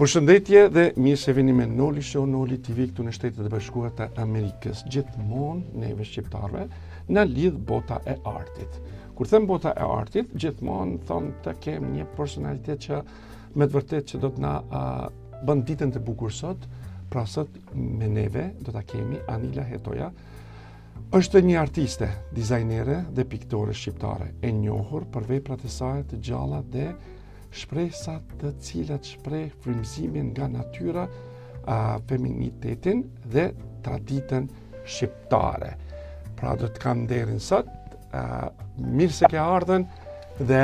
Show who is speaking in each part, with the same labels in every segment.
Speaker 1: Përshëndetje dhe mirë se vini me Noli Show, Noli TV këtu në Shtetet e Bashkuara të Amerikës. Gjithmonë neve shqiptarëve na lidh bota e artit. Kur them bota e artit, gjithmonë thonë të kem një personalitet që me të vërtetë që do të na bën ditën të bukur sot. Pra sot me neve do ta kemi Anila Hetoja. Është një artiste, dizajnere dhe piktore shqiptare, e njohur për veprat e saj të gjalla dhe shpresat të cilat shpreh frymëzimin nga natyra, feminitetin dhe traditën shqiptare. Pra do të kam nderin sot, mirë se ke ardhën dhe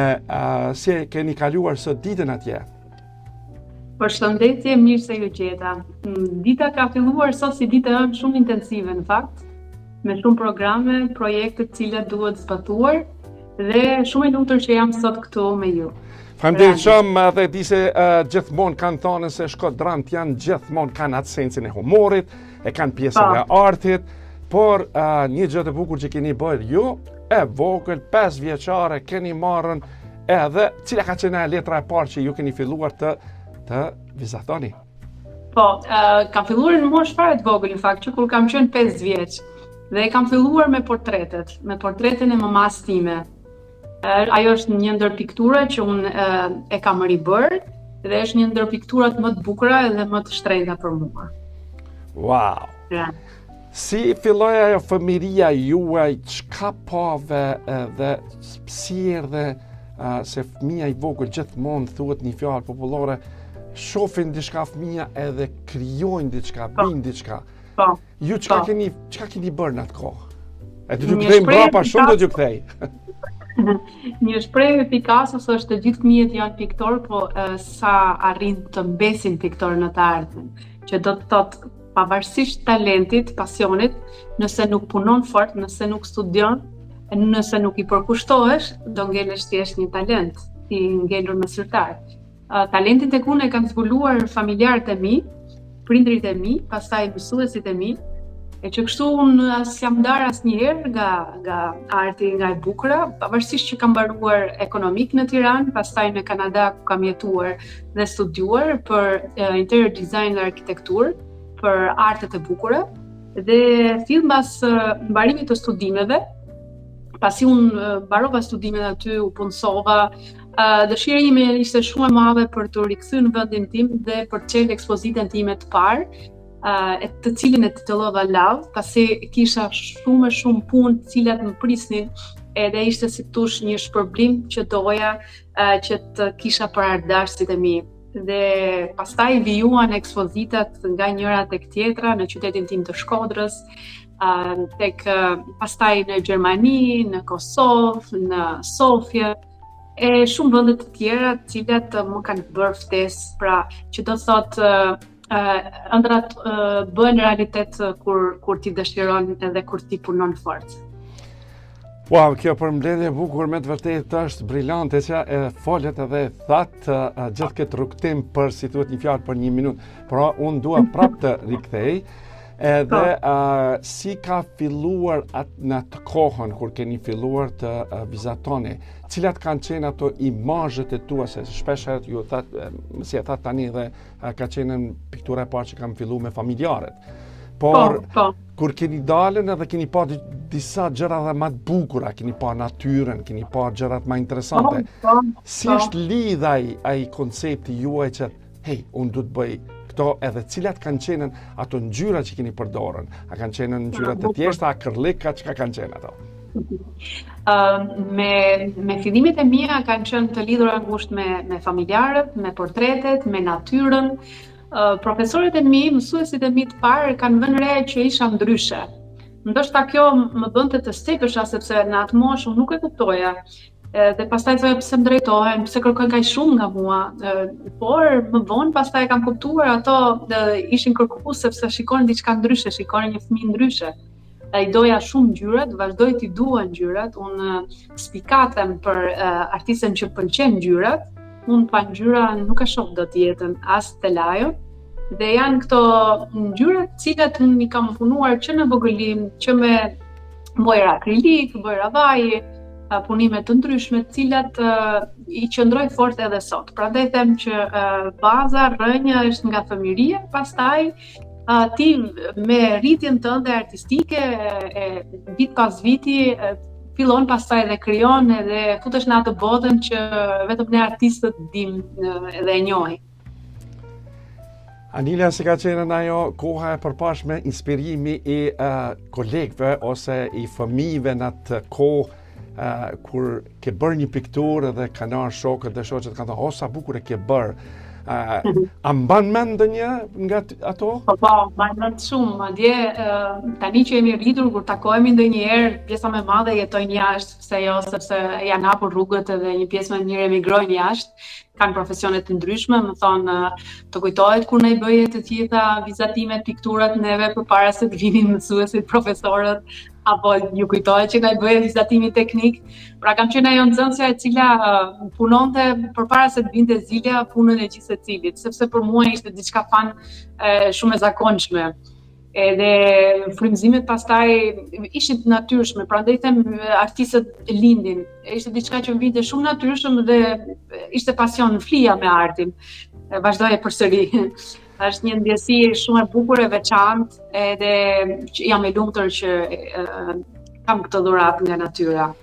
Speaker 1: si keni kaluar sot ditën atje.
Speaker 2: Përshëndetje, mirë se ju gjeta. Dita ka filluar sot si ditë shumë intensive në fakt, me shumë programe, projekte të cilat duhet zbatuar dhe shumë e lumtur që jam sot këtu me ju.
Speaker 1: Faleminderit shumë dhe di se gjithmonë kanë thënë se shkodrant janë gjithmonë kanë atë sensin e humorit, e kanë pjesën e artit, por një gjë e bukur që keni bërë ju, e vogël, 5 vjeçare, keni marrën edhe, cila ka qenë letra e parë që ju keni filluar të vizatoni?
Speaker 2: Po, kam filluar në moshë fare të vogël, në fakt, që kur kam qenë 5 vjeç. Dhe kam filluar me portretin e mamas time. Ajo është një ndër piktura që unë e kam ribër dhe është një ndër pikturat më të bukura dhe më të shtrenjta për mua.
Speaker 1: Wow! Yeah. Si filloi ajo fëmiria juaj, çka pave dhe si erdhe se fëmia i vogël gjithmonë thuhet një fjalë popullore, shohin diçka fëmia edhe krijojnë diçka, bëjnë diçka.
Speaker 2: Po.
Speaker 1: Ju çka keni bërë në atë kohë? E do t'ju kthej mbrapa, shumë do t'ju kthej.
Speaker 2: Një shprehje e Picassos është të gjithë fëmijët janë piktor, po sa arrin të mbesin piktor në të ardhmen, që do të thotë pavarësisht talentit, pasionit, nëse nuk punon fort, nëse nuk studion, nëse nuk i përkushtohesh, do ngelesh thjesht një talent, i ngelur me sirtar. Talentin tek unë e kanë zbuluar familjarët e mi, prindrit e mi, pastaj mësuesit e mi, e që kështu unë as jam ndarë asnjëherë nga arti, nga e bukura, pavarësisht që kam mbaruar ekonomik në Tiranë, pastaj në Kanada ku kam jetuar dhe studiuar për interior design dhe arkitekturë, për artet e bukura, dhe fill mbas mbarimit të studimeve, pasi unë mbarova studimet aty, u punësova, dëshira ime ishte shumë e madhe për të rikthyer në vendin tim dhe për të çelë ekspozitën time të parë, të cilin e titullova Love, pasi kisha shumë punë të cilat më prisnin, edhe ishte si tush një shpërblim që doja që të kisha për ardashësit e mi. Dhe pastaj vijuan ekspozitat nga njëra tek tjetra në qytetin tim të Shkodrës, pastaj në Gjermani, në Kosovë, në Sofje, e shumë vende të tjera të cilat më kanë bërë ftesë, pra që do thotë ëndrat bëhen realitet kur ti dëshiron edhe kur ti punon fort.
Speaker 1: Wow, kjo përmbledhje bukur me të vërtetë është brillante që e folet edhe thatë gjithë këtë rrugtim për si thuhet një fjalë për 1 minutë. Por unë dua prapë të rikthej edhe si ka filluar në atë kohën kur keni filluar të vizatoni, cilat kanë qenë ato imazhet e tua, se shpesh herë ju thatë, si e thatë tani dhe ka qenë piktura e parë që kam filluar me familjarët. Por kur keni dalën edhe keni pa disa gjëra dhe më të bukura, keni pa natyrën, keni pa gjërat më interesante. Si është lidh ai koncepti juaj që hey, unë du të bëj këto, edhe cilat kanë qenë ato ngjyra që keni përdorën? A kanë qenë ngjyra të thjeshta, akrilik, çka kanë qenë ato?
Speaker 2: Me fillimet e mia kanë qenë të lidhura ngushtë me familjarët, me portretet, me natyrën. Profesorët e mi, mësuesit e mi të parë kanë vënë re që isha ndryshe. Ndoshta kjo më bënte të stepesha sepse në atë moshë unë nuk e kuptoja. Dhe pastaj thoya pse më drejtohen, pse kërkojnë kaq shumë nga mua. Por më vonë pastaj kam kuptuar ato ishin kërkues sepse shikonin diçka ndryshe, shikonin një fëmijë ndryshe. I doja shumë ngjyrat, vazhdoj t'i dua ngjyrat. Unë spikatem për artistën që pëlqen ngjyrat. Unë pa ngjyra nuk e shoh dot jetën as të lajo. Dhe janë këto ngjyrat të cilat unë i kam punuar që në vogëlim, që me bojra akrilik, bojra vaji, punime të ndryshme, të cilat I qëndroj fort edhe sot. Prandaj them që baza, rrënja është nga fëmiria, pastaj ti me rritjen tënde artistike, vit pas viti, fillon pastaj dhe krijon edhe futesh në atë botën që vetëm ne artistët dim edhe e njohim.
Speaker 1: Anila, si ka qenë në ajo koha e përpashme, inspirimi I kolegëve ose I fëmijëve në atë kohë kur ke bërë një pikturë dhe kanë ardhur shokët dhe shoqet kanë thënë, "O sa bukur e ke bërë." A mban mend ndonjë nga ato?
Speaker 2: Po, mban mend shumë, madje tani që jemi rritur kur takohemi ndonjëherë, pjesa më e madhe jetojnë jashtë, sepse janë hapur rrugët edhe një pjesë më e mirë emigrojnë jashtë. Kanë profesione të ndryshme, më thonë, të kujtohet kur ne bëje të gjitha vizatimet, pikturat neve përpara se të vinin mësuesit, profesorët, apo ju kujtohet që ne bëje vizatimi teknik. Pra kam qenë ajo nxënësja e cila punonte përpara se të vinte zilja punën e gjithë secilit, sepse për mua ishte diçka fan shumë e zakonshme. Edhe frymëzimet pastaj ishin të natyrshme, prandaj them artistët lindin. Ishte diçka që vinte shumë natyrshëm dhe ishte pasion, flija me artin. Vazhdoje përsëri. Është një ndjesi shumë e bukur e veçantë, edhe jam e lumtur që kam këtë dhuratë nga natyra.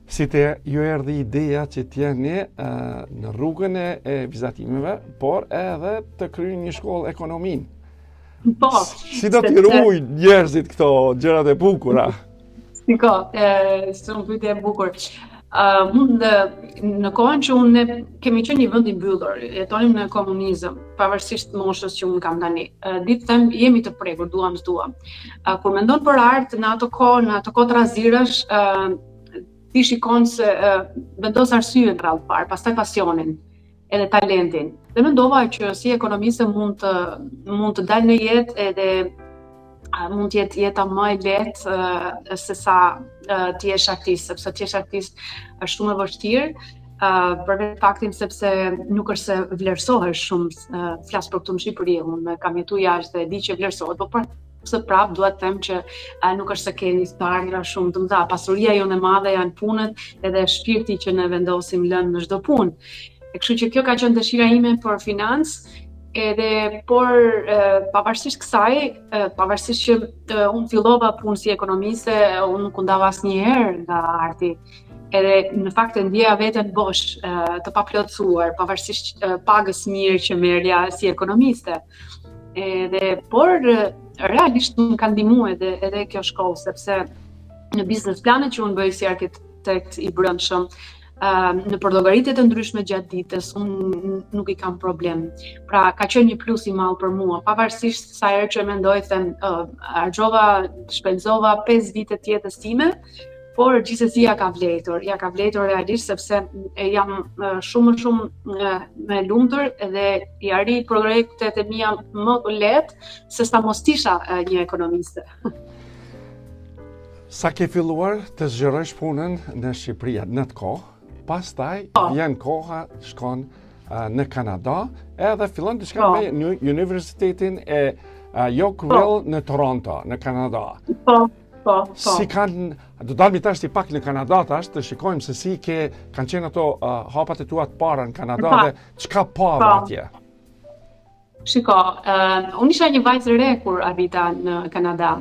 Speaker 1: Si ju erdhi ideja që t'jeni në rrugën e vizatimeve, por edhe të kryeni një shkollë ekonomin.
Speaker 2: Po.
Speaker 1: Si do t'i ruajnë njerëzit këto gjërat e bukura?
Speaker 2: Shumë pyetje e bukur. Në kohën që unë kemi qenë një vend I mbyllur, jetonim në komunizëm, pavarësisht moshës që unë kam tani. Ditë them jemi të prekur, duam s'duam. Kur mendon për art në ato kohë të razirash, ti shikon se vendos arsyeën rrallë parë, pastaj pasionin edhe talentin. Dhe mendova që si ekonomiste mund të dalë në jetë edhe mund të jetë jeta më e lehtë se sa ti jesh artist, sepse ti jesh artist është shumë e vështirë, për faktin sepse nuk është se vlerësohesh shumë, flas për këtë në Shqipëri, unë kam jetuar jashtë dhe di që vlerësohet, por se prap duhet të them që nuk është se keni të ardhra shumë të mëdha, pasuria jonë e madhe janë punët edhe shpirti që ne vendosim lënë në çdo punë. Kështu që kjo ka qenë dëshira ime për financë, por pavarësisht kësaj, pavarësisht që unë fillova punë si ekonomiste, unë nuk u ndava asnjëherë nga arti. Edhe në fakt e ndjeja veten bosh, të paplotësuar, pavarësisht pagës mirë që merrja si ekonomiste. Por realisht më ka ndihmuar edhe kjo shkollë, sepse në biznes planet që unë bëj si arkitekt I brendshëm, në llogaritjet e ndryshme gjatë ditës, unë nuk I kam problem. Pra, ka qenë një plus I madh për mua, pavarësisht sa herë që mendoj them, shpenzova 5 vite të jetës time, por gjithsesi ja ka vlerëtor realisht sepse jam shumë me lumtur dhe I arrit projektet e mia më lehtë se sa mos isha një ekonomiste.
Speaker 1: Sa ke filluar të zgjerosh punën në Shqipëri në të kohë, pastaj vjen koha shkon në Kanada edhe fillon të shkon me Universitetin e Yorkville në Toronto, në Kanada.
Speaker 2: Po.
Speaker 1: Si kanë, do dalmi tash si pak në Kanada tash, të shikojmë se si kanë qenë ato hapat e tua të para në Kanada dhe çka pava atje.
Speaker 2: Shiko, unë isha një vajzë re kur arrita në Kanada.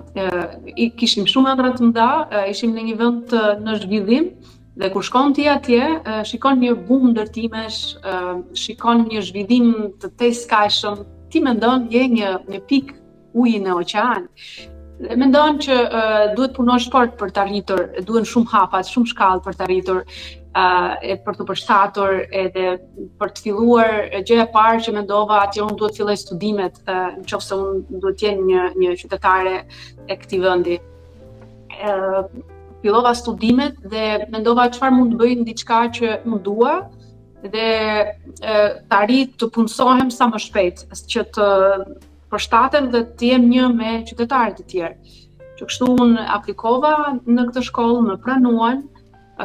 Speaker 2: Kishim shumë ëndra të mëdha, ishim në një vend në zhvillim, dhe kur shkon ti atje, shikon një bum ndërtimesh, shikon një zhvillim të tejskajshëm, ti mendon je një pikë uji në oqean. Mendon që duhet punosh fort për të arritur, duhen shumë hapat, shumë shkallë për të arritur, për të përshtatur edhe për të filluar. Gjëja e parë që mendova atje unë duhet filloj studimet, nëse unë duhet të jem një qytetare e këtij vendi. Fillova studimet dhe mendova çfarë mund të bëj në diçka që më dua dhe të arrit të punësohem sa më shpejt, që të përshtatem dhe të jem një me qytetarët e tjerë. Që kështu unë aplikova në këtë shkollë, më pranuan,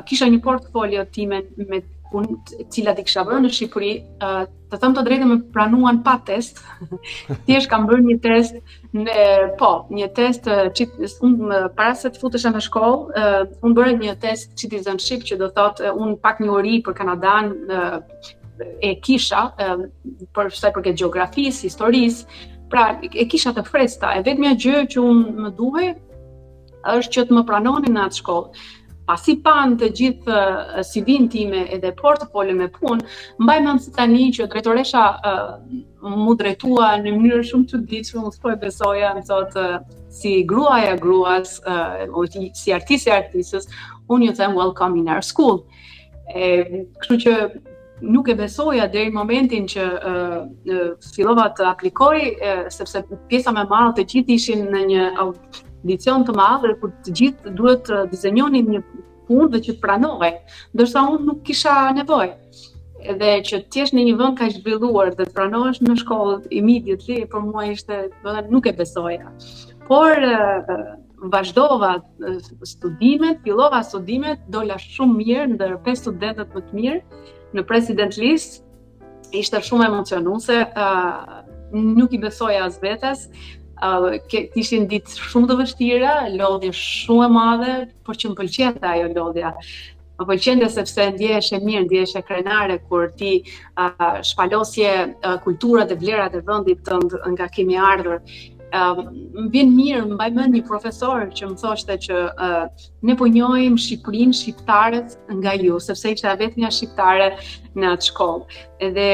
Speaker 2: kisha një portfolio time me punë të cilat I kisha bërë në Shqipëri, të them të drejtën më pranuan pa test. Thjesht kam bërë një test, një test unë para se të futesha në shkollë, unë bëra një test citizenship që do thotë unë pak njohuri për Kanadan e kisha për sa I përket gjeografisë, historisë, pra e kisha të freskëta. E vetmja gjë që unë më duhej është që të më pranonin në atë shkollë. Pasi pan të gjithë CV-n time edhe portofolio me punë, mbaj mend tani që drejtoresha mu drejtua në mënyrë shumë çuditshme, unë s'po e besoja, më thotë si gruaja gruas, si artisti artistës, unë ju them welcome in our school. Kështu që nuk e besoja deri në momentin që fillova të aplikoj, sepse pjesa më e madhe të gjithë ishin në një audicion të madh, kur të gjithë duhet të dizenjonin një punë dhe që të pranohej, ndërsa unë nuk kisha nevojë. Edhe që të jesh në një vend kaq zhvilluar dhe të pranohesh në shkollë immediately, për mua ishte, nuk e besoja. Por vazhdova studimet, fillova studimet, dola shumë mirë ndër 5 studentët më të mirë në president list. Ishte shumë emocionuese, nuk I besoja as vetes. Ishin ditë shumë të vështira, lodhje shumë e madhe, por që më pëlqente ajo lodhja. Më pëlqente sepse ndjeheshe mirë, ndjeheshe krenare kur ti shpalosje kulturat e vlerat e vendit tënd nga kemi ardhur. Më vjen mirë, më mbaj mend një profesor që më thoshte që ne po njohim Shqipërinë, shqiptarët nga ju, sepse ishte vetmja shqiptare në atë shkollë. Edhe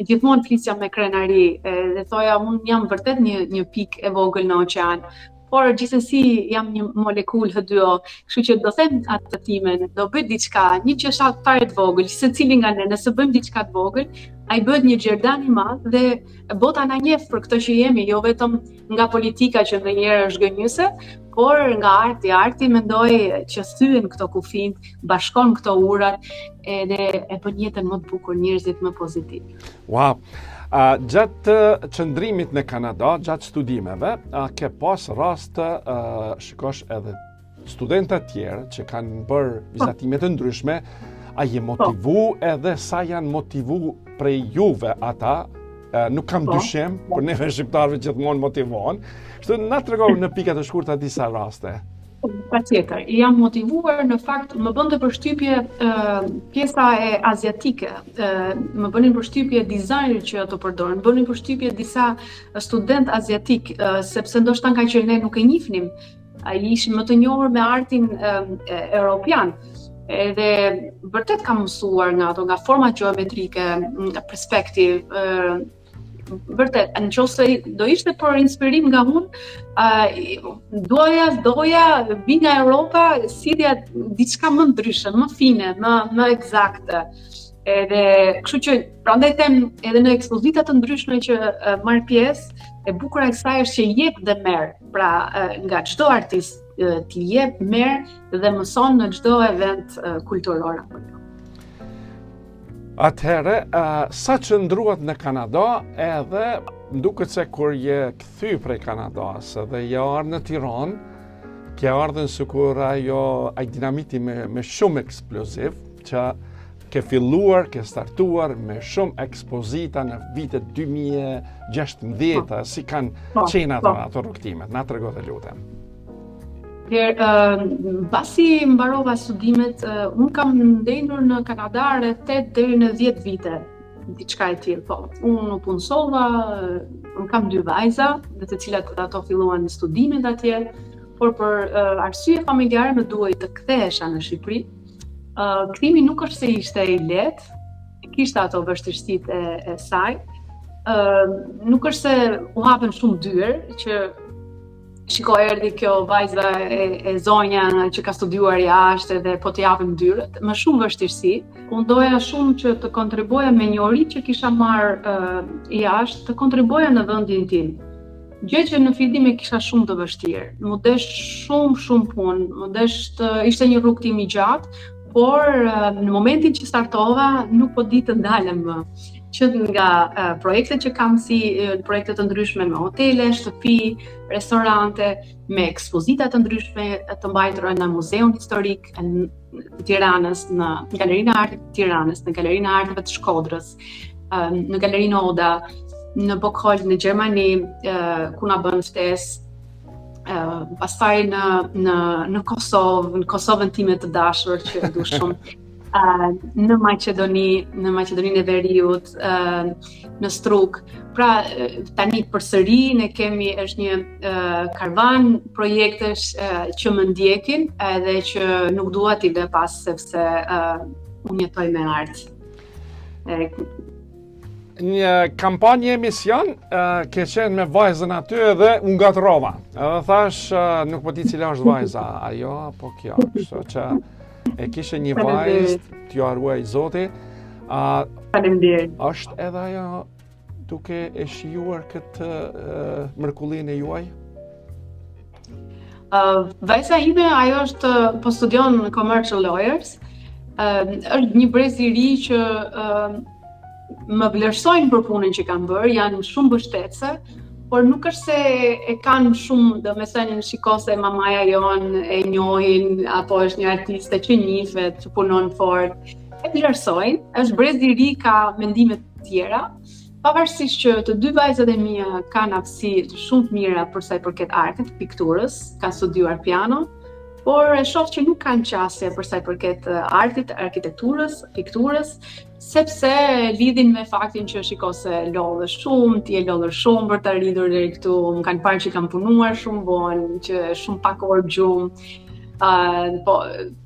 Speaker 2: gjithmonë flisja me krenari, dhe thoja unë jam vërtet një pikë e vogël në oqean. Por gjithsesi jam një molekulë H2O, kështu që do them atë të timen, do bëj diçka, një qeshat fare të vogël, secili nga ne, nëse bëjmë diçka të vogël, ai bëhet një gjerdan I madh dhe bota na njeh për këtë që jemi, jo vetëm nga politika që ndonjëherë është gënjyse, por nga arti mendoj që thyen këto kufijnë, bashkon këto urat edhe e bën jetën më të bukur, njerëzit më pozitiv.
Speaker 1: Wow. Gjatë qëndrimit në Kanada, gjatë studimeve, ke pas rast shikosh edhe studentë tjerë që kanë bërë vizatime të ndryshme, a je motivu edhe sa janë motivu prej juve ata, nuk kam dyshim, por neve shqiptarëve gjithmonë motivohen. Kështu na tregoj në pika të shkurta disa raste.
Speaker 2: Patjetër, jam motivuar, në fakt më bënte përshtypje pjesa e aziatike, më bënin përshtypje dizajneri që ato përdorin, më bënin përshtypje disa student aziatik, sepse ndoshta nga që ne nuk e njihnim, ai ishin më të njohur me artin europian. Edhe vërtet kam mësuar nga ato, nga forma geometrike, perspektiv, vërtet, nëse do ishte për inspirim nga unë, doja vi nga Europa, sidja diçka më ndryshe, më fine, më eksakte. Edhe kështu që prandaj them edhe në ekspozita të ndryshme që marr pjesë, e bukura e kësaj është që jep dhe merr. Pra nga çdo artist ti jep, merr dhe mëson në çdo event kulturor apo jo.
Speaker 1: Atëherë, sa që ndruat në Kanada, edhe duket se kur je kthy prej Kanadas dhe je ardhur në Tiranë, ke ardhur sikur ai dinamiti me shumë eksploziv, që ke filluar, ke startuar me shumë ekspozita në vitet 2016, si kanë qenë ato rrugtimet, na trego të lutem.
Speaker 2: Pasi mbarova studimet, unë kam ndendur në Kanada rreth 8 deri në 10 vite, diçka e tillë, po. Unë u punësova, unë kam 2 vajza, dhe të cilat ato filluan studimet atje, por për arsye familjare më duhej të kthehesha në Shqipëri. Kthimi nuk është se ishte I lehtë, kishte ato vështirësitë e saj. Nuk është se u hapën shumë dyer që shiko erdhi kjo vajza e zonja që ka studiuar jashtë dhe po t'i japim dyrët, më shumë vështirësi. Unë doja shumë që të kontribuoja me njohuritë që kisha marrë jashtë, të kontribuoja në vendin tim. Gjë që në fillim e kisha shumë të vështirë. Më desh shumë punë, ishte një rrugtim I gjatë, por në momentin që startova nuk po di të ndalem më. që nga projektet që kam si projekte të ndryshme me hotele, shtëpi, restorante, me ekspozita të ndryshme të mbajtura në Muzeun Historik të Tiranës, në Galerinë e Artit të Tiranës, në Galerinë e Arteve të Shkodrës, në Galerinë Oda, në Bocholt në Gjermani, ku na bën ftesë. Pastaj në Kosovë, në Kosovën time të dashur që e du shumë, në Maqedoninë e Veriut, në Struk. Pra tani përsëri ne kemi është një karvan projektesh që më ndjekin edhe që nuk dua t'i lë pas sepse unë jetoj me art.
Speaker 1: Një kampanjë emision ke qenë me vajzën aty dhe unë gatrova. Edhe thash nuk po di cila është vajza, ajo apo kjo. Kështu që e kishe një vajzë, t'ju ruaj Zoti.
Speaker 2: Faleminderit.
Speaker 1: Është edhe ajo duke e shijuar këtë mrekullinë e juaj?
Speaker 2: Vajza ime, ajo është po studion Commercial Lawyers. Është një brez i ri që më vlerësojnë për punën që kanë bërë, janë shumë mbështetëse, por nuk është se e kanë shumë, domethënë shiko se mamaja jonë e njohin, apo është një artiste që njihet, që punon fort. E vlerësojnë, është brez i ri, ka mendime të tjera, pavarësisht që të dy vajzat e mia kanë aftësi shumë të mira për sa i përket artit, pikturës, kanë studiuar piano, por e shoh që nuk kanë qasje për sa i përket artit, arkitekturës, pikturës, sepse lidhin me faktin që shiko se lodhe shumë, ti e lodhër shumë për të arritur deri këtu, më kanë parë që kanë punuar shumë vonë, që shumë pak orë gjumë. Po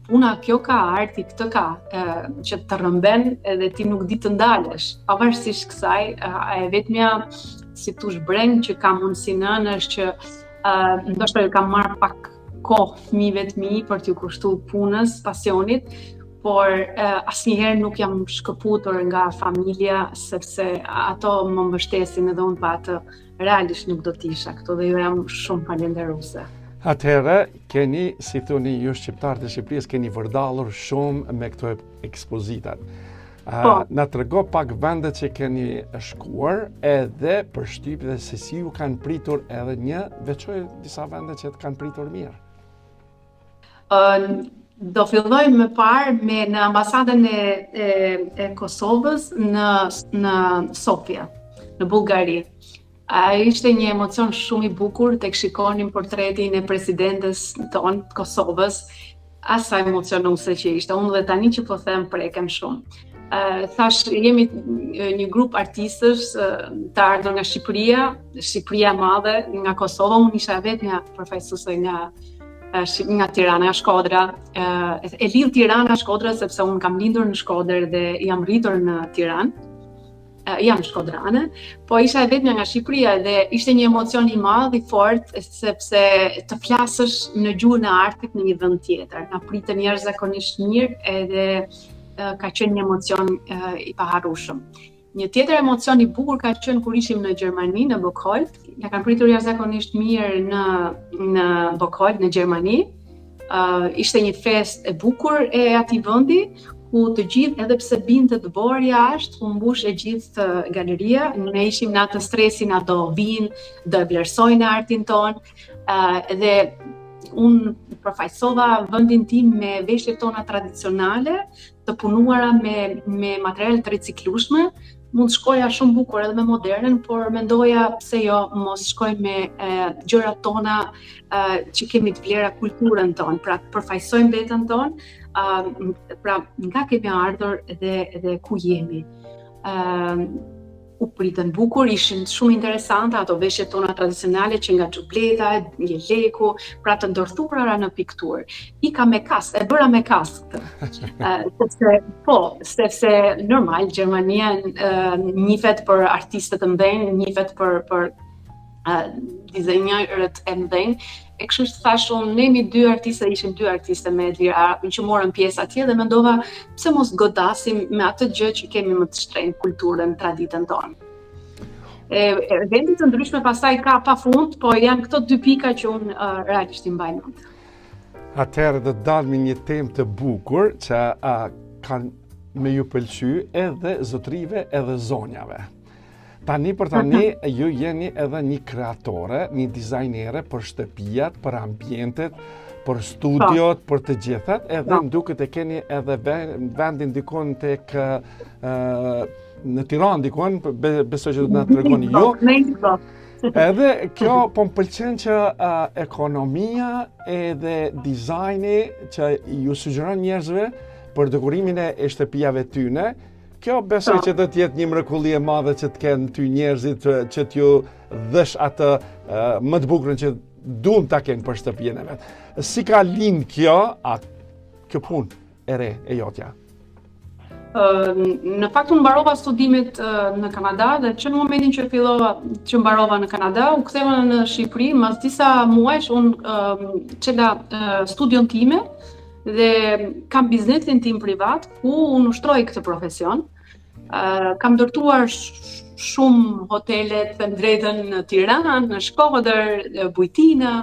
Speaker 2: puna kjo ka, arti këtë ka, që të rrëmben edhe ti nuk di të ndalesh. Pavarësisht kësaj, e vetmja si tush breng që kam mundësinë është që ndoshta kam marrë pak kohë fëmijëve të mi për t'ju kushtuar punës, pasionit, por asnjëherë nuk jam shkëputur nga familja sepse ato më mbështesin edhe unë pa atë realisht nuk do t'isha këtu dhe ju jam shumë falenderuese.
Speaker 1: Atëherë, keni, si thoni ju shqiptarët e Shqipërisë, keni vërdallur shumë me këto ekspozitat. Na trego pak vendet që keni shkuar edhe përshtypjet se si ju kanë pritur edhe veçoj disa vende që të kanë pritur mirë.
Speaker 2: Do fillojmë më parë në ambasadën e Kosovës në Sofia, në Bullgari. Ishte një emocion shumë i bukur tek shikonim portretin e presidentes tonë të Kosovës. Asa emocionuese që ishte, unë dhe tani që po them preken shumë. Thash, jemi një grup artistësh të ardhur nga Shqipëria madhe, nga Kosova, unë isha vetëm përfaqësuese nga Tirana, nga Shkodra. E lidh Tirana Shkodra sepse unë kam lindur në Shkodër dhe jam rritur në Tiranë. Jam shkodrane, po isha e vetmja nga Shqipëria dhe ishte një emocion i madh i fortë sepse të flasësh në gjuhën e artit në një vend tjetër. Na pritën jashtëzakonisht mirë edhe ka qenë një emocion i paharrueshëm. Një tjetër emocion i bukur ka qenë kur ishim në Gjermani, në Bocholt. Na kanë pritur jashtëzakonisht mirë në Bocholt, në Gjermani. Ishte një festë e bukur e atij vendi, ku të gjithë, edhe pse binte të borë jashtë, u mbush e gjithë galeria, ne ishim në atë stresin, do vinë, do e vlerësojnë artin tonë, dhe unë përfaqësova vendin tim me veshjet tona tradicionale, të punuara me materiale të riciklueshme. Mund shkoja shumë bukur edhe me modernën, por mendoja pse jo mos shkoj me gjërat tona që kemi të vlera kulturën tonë, pra të përfaqësojmë veten tonë, pra nga kemi ardhur dhe ku jemi. U pritën bukur, ishin shumë interesante ato veshjet tona tradicionale që nga xhubleta, një leku, pra të ndërthurara në pikturë. Ika me kas, e bëra me kas këtë. Sepse normal Gjermania njihet për artistët e mëdhenj, njihet për dizajnerët e mëdhenj. E kështu thash unë, ne jemi ishim dy artiste me lira që morën pjesë atje dhe mendova pse mos godasim me atë gjë që kemi më të shtrenjtë, kulturën, traditën tonë. Vendet të ndryshme pastaj ka pafund, po janë këto dy pika që unë realisht i mbaj mend.
Speaker 1: Atëherë do dalë një temë të bukur që kanë me ju pëlqy edhe zotrive edhe zonjave. Tani për tani, ju jeni edhe një kreatore, një dizajnere për shtëpijat, për ambientet, për studiot, për të gjithat, edhe më duket e keni edhe vendin dikon tek në Tiranë dikon, besoj që do të na tregoni ju. Edhe kjo po më pëlqen që ekonomia edhe dizajni që ju sugjeron njerëzve për dekorimin e shtëpijave tyne. Kjo besoj që do të jetë një mrekulli e madhe që të kenë ty njerëzit që t'ju dhesh atë më të bukurën që duam ta kenë për shtëpinë e vet. Si ka lind kjo kjo punë e re e jotja?
Speaker 2: Në fakt unë mbarova studimet në Kanada dhe që në momentin që fillova që mbarova në Kanada, u ktheva në Shqipëri, mas disa muajsh unë çela studion time dhe kam biznesin tim privat ku unë ushtroj këtë profesion. Kam ndërtuar shumë hotelet, them drejtën, në Tiranë, në Shkodër, Bujtina,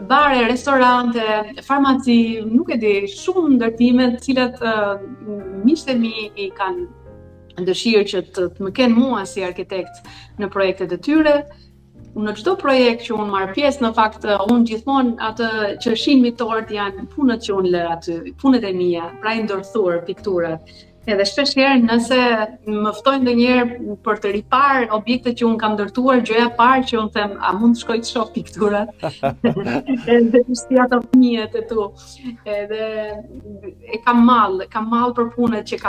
Speaker 2: bare, restorante, farmaci, nuk e di, shumë ndërtime të cilat miqtë e mi i kanë dëshirë që të më kenë mua si arkitekt në projektet e tyre. Në çdo projekt që unë marr pjesë, në fakt unë gjithmonë atë që shin mitort janë punët që unë lë aty, punët e mia, pra i ndërthuar, pikturat. Edhe shpesh herë nëse më ftojnë ndonjëherë për të ripar objektet që unë kam ndërtuar, gjëja e parë që unë them, a mund të shkoj të shoh pikturat? Edhe të shti ato fëmijët e tu. Edhe e kam mall për punët që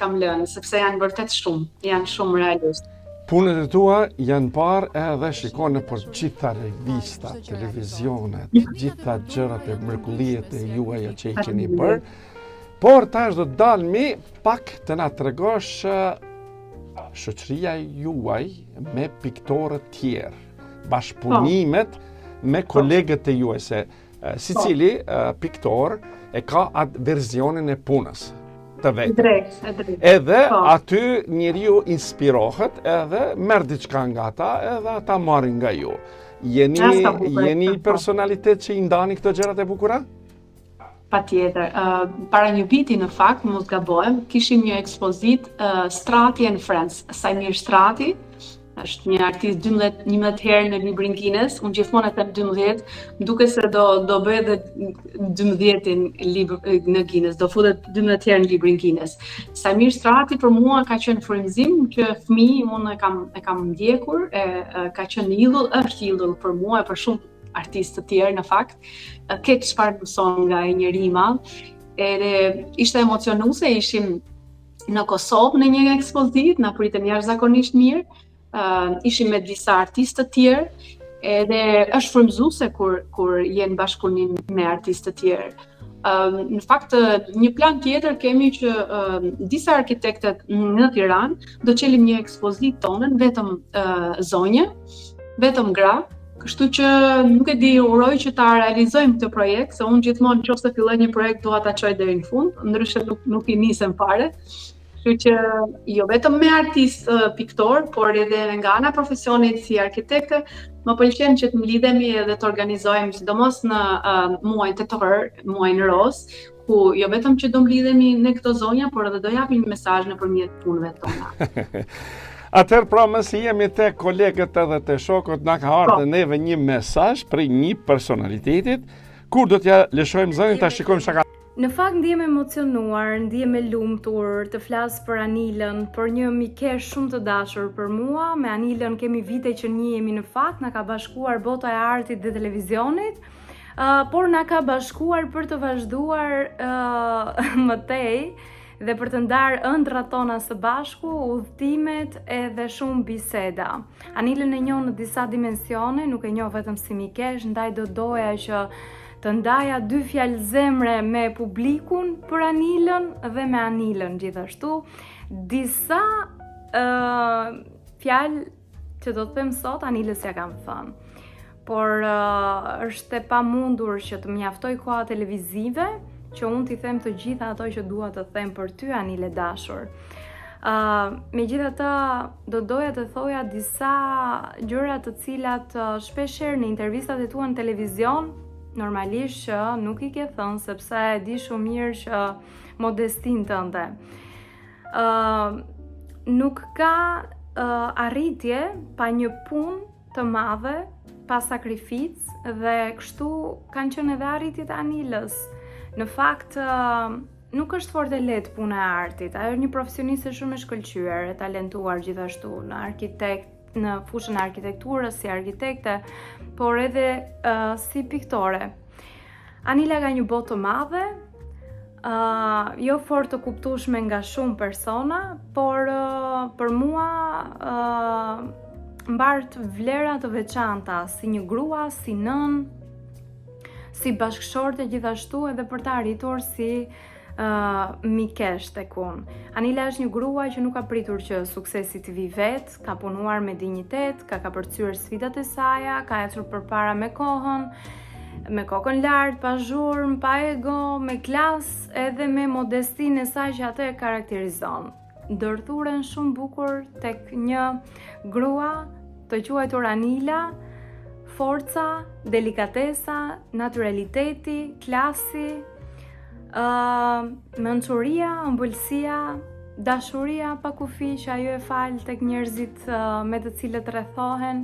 Speaker 2: kam lënë, sepse janë vërtet shumë, janë shumë realisht.
Speaker 1: Punët e tua janë parë edhe shikone për gjitha revista, televizionet, gjitha gjërat e mrekulliet e juaja që i keni bërë. Por tash do të dalmi pak të na tregosh shoqëria juaj me piktorët tjerë, bashkëpunimet me kolegët e juaj, se secili piktor e ka atë versionin e punës të vetë. Edhe aty njeriu inspirohet edhe merr diçka nga ata edhe ata marrin nga ju. Jeni personalitet që i ndani këto gjërat e bukura?
Speaker 2: Patjetër. Para një viti në fakt, mos gabojmë, kishim një ekspozit Strati and Friends. Samir Strati është një artist 11 herë në librin Guinness, unë gjithmonë e them 12, duke se do bëj edhe 12-in në Guinness, do futet 12 herë në librin Guinness. Samir Strati për mua ka qenë frymëzim që fëmijë unë e kam ndjekur, ka qenë idhull, është idhull për mua e për shumë artistë të tjerë në fakt, ke çfarë mëson nga ai njeri i madh. Edhe ishte emocionuese, ishim në Kosovë në një ekspozit, na pritën jashtëzakonisht mirë. Ishim me disa artistë të tjerë, edhe është frymëzuese kur jenë bashkëpunim me artistë të tjerë. Në fakt, një plan tjetër kemi që disa arkitektet në Tiranë do çelim një ekspozit tonën vetëm zonjë, vetëm gra. Kështu që nuk e di, uroj që ta realizojmë këtë projekt, se unë gjithmonë nëse filloj një projekt dua ta çoj deri në fund, ndryshe nuk i nisem fare. Kështu që jo vetëm me artist piktor, por edhe nga ana profesionit si arkitekte, më pëlqen që të mlidhemi edhe të organizojmë, sidomos në muajin tetor, muajin roz, ku jo vetëm që do mlidhemi ne këto zonja, por edhe do japim mesazh nëpërmjet punëve tona.
Speaker 1: Atëherë pra mësi jemi te kolegët edhe te shokët, na ka ardhur neve një mesazh për një personalitetit, kur do t'ja lëshojmë zërin ta shikojmë çka.
Speaker 3: Në fakt ndihem emocionuar, ndihem e lumtur të flas për Anilën, për një mikesh shumë të dashur për mua. Me Anilën kemi vite që njihemi, në fakt na ka bashkuar bota e artit dhe televizionit, por na ka bashkuar për të vazhduar më tej dhe për të ndarë ëndrat tona së bashku, udhëtimet edhe shumë biseda. Anilën e njoh në disa dimensione, nuk e njoh vetëm si mikesh, ndaj do doja që të ndaja 2 fjalë zemre me publikun për Anilën dhe me Anilën gjithashtu. Disa fjalë që do të them sot, Anilës ja kam thënë. Por është e pamundur që të mjaftoj koha televizive, që unë t'i them të gjitha ato që dua të them për ty, Anile dashur. Megjithatë, do doja të thoja disa gjëra të cilat shpeshherë në intervistat e tua në televizion, normalisht që nuk i ke thënë, sepse e di shumë mirë që modestin tënde. nuk ka arritje pa një punë të madhe, pa sakrificë dhe kështu kanë qenë edhe arritjet e Anilës. Në fakt, nuk është fort e lehtë puna e artit. Ajo është një profesioniste shumë e shkëlqyer, e talentuar gjithashtu në fushën e arkitekturës si arkitekte, por edhe si piktore. Anila ka një botë të madhe, jo fort të kuptueshme nga shumë persona, por për mua mbart vlera të veçanta si një grua, si nën, si bashkëshorte gjithashtu edhe për të arritur si mikesh tek unë. Anila është një grua që nuk ka pritur që suksesi të vi vetë, ka punuar me dinjitet, ka kapërcyer sfidat e saja, ka ecur përpara me kokën lart, pa zhurmë, pa ego, me klasë edhe me modestinë e saj që atë e karakterizon. Ndërthuren shumë bukur tek një grua të quajtur Anila, forca, delikatesa, naturaliteti, klasi, mençuria, ëmbëlsia, dashuria pa kufi që ajo e fal tek njerëzit me të cilët rrethohen.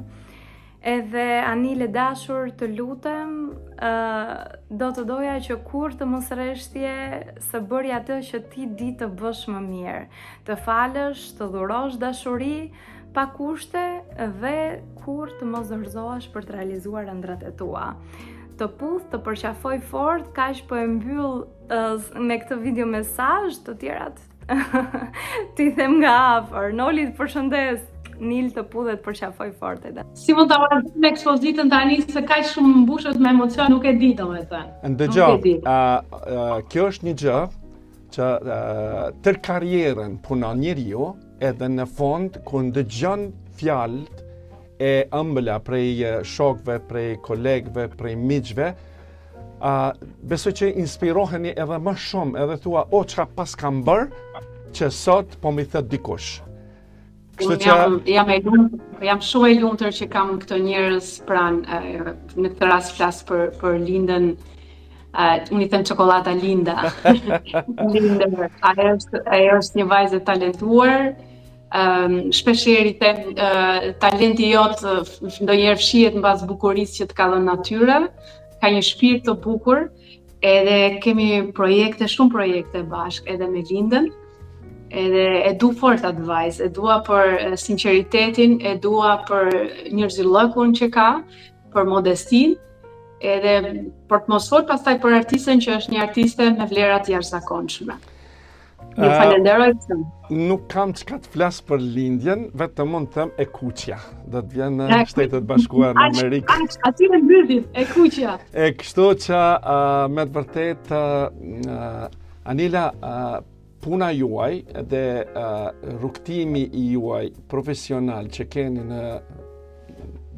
Speaker 3: Edhe Anile dashur, të lutem, do të doja që kur të mos rreshtje se bëri atë që ti di të bësh më mirë, të falësh, të dhurosh dashuri pa kushte dhe kur të mos dorëzohesh për të realizuar ëndrat e tua. Të puth, të përqafoj fort, kaq po e mbyll me këtë video mesazh, të tjerat ti them nga afër. Noli të përshëndes. Nil të pudhet për qafoj fort edhe.
Speaker 2: Si mund ta vazhdojmë me ekspozitën tani se kaq shumë mbushet me emocion, nuk e di domethënë.
Speaker 1: Ndëgjoj, kjo është një gjë që tër karrierën punon njeriu, edhe në fond kur ndëgjon fjalët e ëmbëla prej shokëve, prej kolegëve, prej miqve, besoj që inspiroheni edhe më shumë, edhe thua, çka pas kam bërë që sot po mi thot dikush.
Speaker 2: Jam shumë e lumtur që kam këto njerëz pranë, në këtë rast flas për Lindën, unë i them çokolata Linda. Linda, ajo është një vajzë e talentuar. Shpeshherë i them talenti jot ndonjëherë fshihet mbas bukurisë që të ka dhënë natyra. Ka një shpirt të bukur, edhe kemi shumë projekte bashkë edhe me Lindën. Edhe e du fort atë vajzë, e dua për sinqeritetin, e dua për njerëzillëkun që ka, për modestinë, edhe për të mos fol pastaj për artisten që është një artiste me vlera të jashtëzakonshme. Ju falenderoj shumë.
Speaker 1: Nuk kam çka të flas për Lindjen, vetëm mund të them e kuqja. Do të vjen në Shtetet Bashkuara në Amerikë.
Speaker 2: Aty në mbyllje, e kuqja.
Speaker 1: E kështu që me të vërtet Anila, puna juaj dhe rrugtimi i juaj profesional që keni në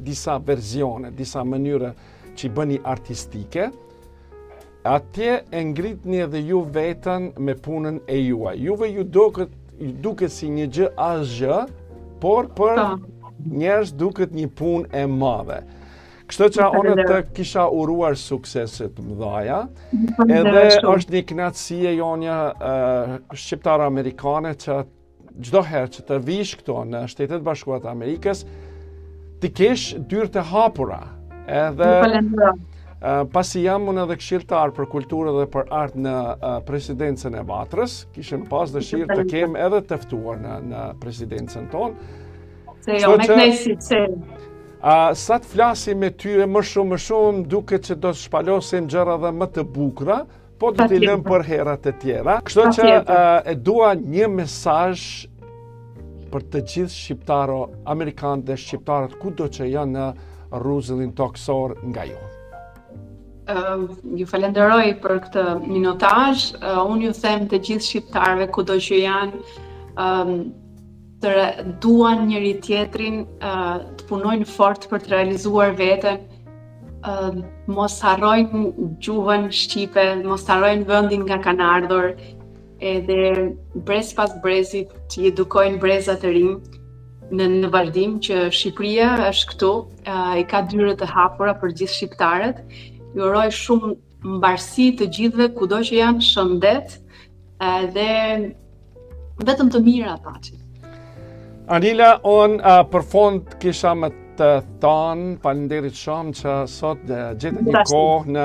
Speaker 1: disa verzione, disa mënyre që i bëni artistike, atje e ngritni edhe ju vetën me punën e juaj. Juve ju duket si një gjë asgjë, por për njerëz duket një punë e madhe. Kështu që unë të kisha uruar sukseset mëdhaja, edhe është një kënaqësi e jonja shqiptare amerikane që çdo herë që të vish këto në Shtetet Bashkuara të Amerikës, ti kesh dyrë të hapura. Edhe pasi jam unë edhe këshilltar për kulturë dhe për art në presidencën e Vatrës, kishim pas dëshirë të kem edhe të ftuar në presidencën tonë.
Speaker 2: Se jo, me knajësit se.
Speaker 1: Sa të flasim me ty më shumë, duket që do të shpalosim gjëra dhe më të bukura, po do t'i lëm për herat e tjera. Kështu që e dua një mesazh për të gjithë shqiptarët amerikanë dhe shqiptarët kudo që janë në rruzëllin toksor nga ju.
Speaker 2: Ju falenderoj për këtë minutazh. Unë ju them të gjithë shqiptarëve kudo që janë, të duan njëri tjetrin, të punojnë fort për të realizuar veten, mos harrojnë gjuhën shqipe, mos harrojnë vendin nga kanë ardhur, edhe brez pas brezit të edukojnë brezat e rinj në vazhdim që Shqipëria është këtu, i ka dyrat e hapura për gjithë shqiptarët. Ju uroj shumë mbarësi të gjithëve kudo që janë, shëndet, dhe vetëm të mira paçi.
Speaker 1: Anila, unë për fond kisha më të thonë, faleminderit shumë që sot gjetë një kohë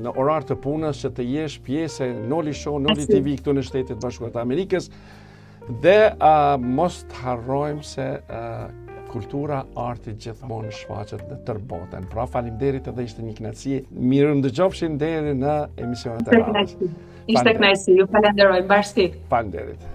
Speaker 1: në orar të punës që të jesh pjesë e Noli Show, Noli TV këtu në Shtetet Bashkuara të Amerikës dhe mos të harrojmë se kultura, arti gjithmonë shfaqet në tërë botën. Pra faleminderit edhe ishte një kënaqësi. Mirë ndëgjofshin deri në emisionet e radhës.
Speaker 2: Ishte kënaqësi, ju falenderoj, mbarësi.
Speaker 1: Faleminderit.